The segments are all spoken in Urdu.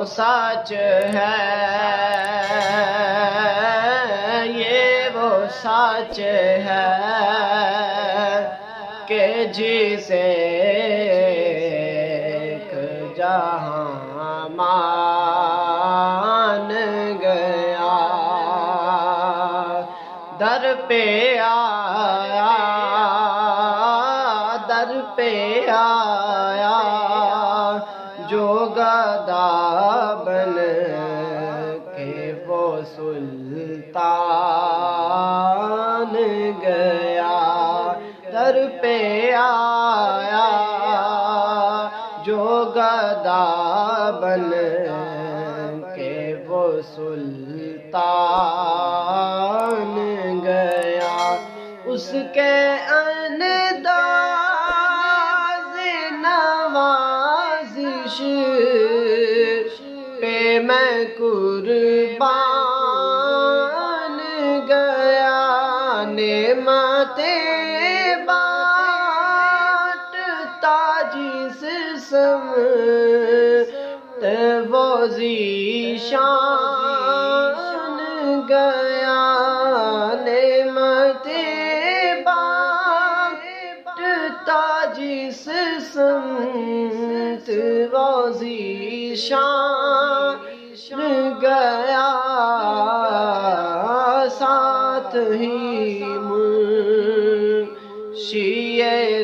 سچ ہے، یہ وہ سچ ہے کہ جسے ایک جہاں مان گیا، در پہ آیا، در پہ آیا جو گدا بن کے وہ سلطان گیا، در پہ آیا جو گدا بن کے وہ سلطان گیا، اس کے انداز نوازش پہ میں قربان گیا، نعمتیں بانٹتا جس سمت وہ ذیشان گیا، نعمتیں بانٹتا جس سمت وہ ذیشان گیا، ساتھ ہی منشی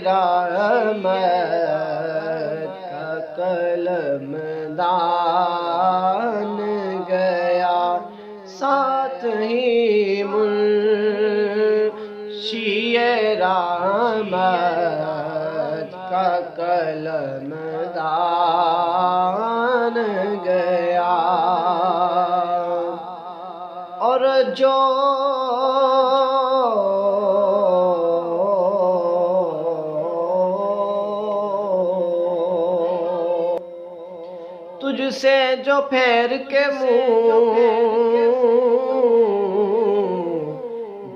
رحمت کا قلم دان گیا، ساتھ ہی منشی رحمت کا قلم دان گیا، اور جو تجھ سے جو پھیر کے منہ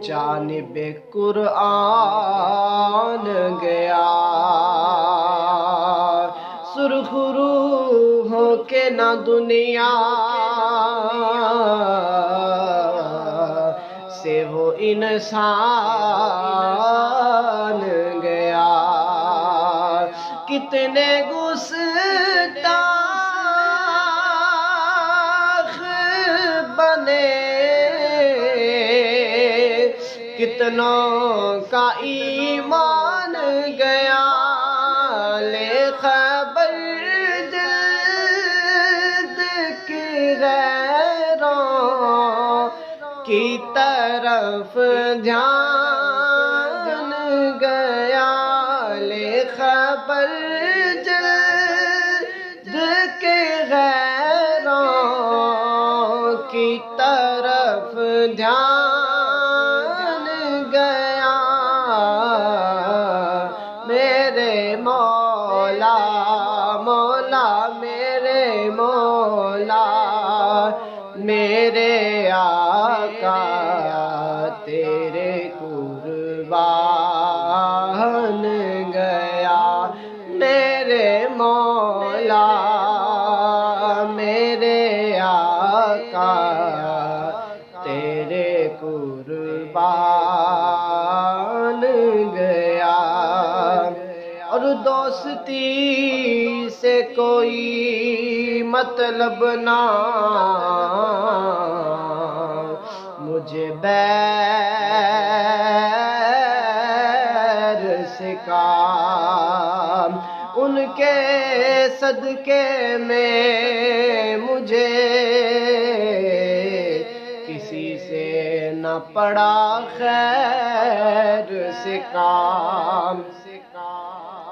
جانب قرآن گیا، سرخ روح ہو کے نہ دنیا سے وہ انسان گیا، کتنے گستاخ بنے، کتنوں کا ایمان گیا، لے خبر جلد کی غیروں کی طرف دھیان گیا، لے خبر جلد کے غیروں کی طرف دھیان گیا، میرے مولا مولا میرے مولا میرے آقا تیرے قربان گیا، میرے مولا میرے آقا تیرے قربان گیا، اور دوستی سے کوئی مطلب نہ مجھے بیر سے کام، ان کے صدقے میں مجھے کسی سے نہ پڑا خیر سے کام،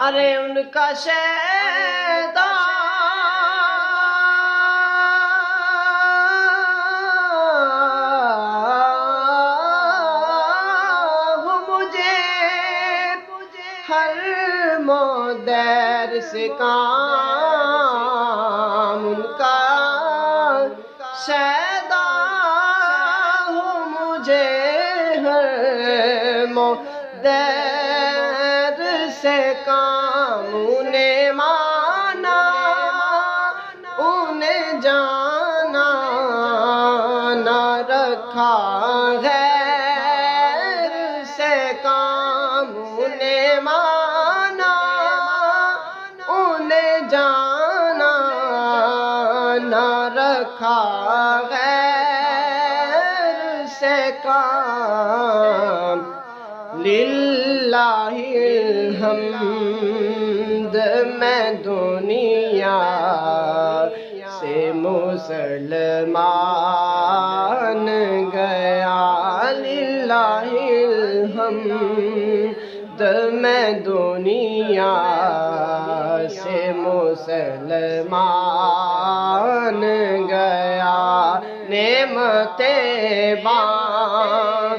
ارے ان کا شیدا ہر مدیر سے کام، ان کا شیدا ہو مجھے ہر مدیر سے کام، انہیں مانا انہیں جانا نہ رکھا غیر سے کام انہیں مانا انہیں جانا نہ رکھا غیر سے کام للہ الحمد میں دنیا سے مسلمان گیا للہ الحمد میں دنیا سے مسلمان گیا نعمتیں بانٹتا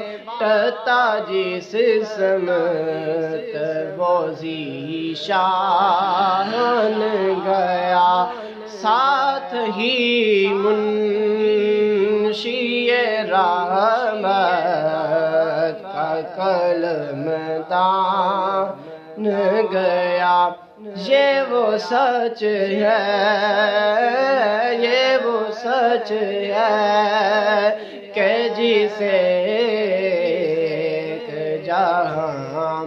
جس سمت وہ ذیشان گیا ساتھ ہی منشی رحمت کا قلم دان گیا یہ وہ سچ ہے یہ وہ سچ ہے کہ جسے ایک جہاں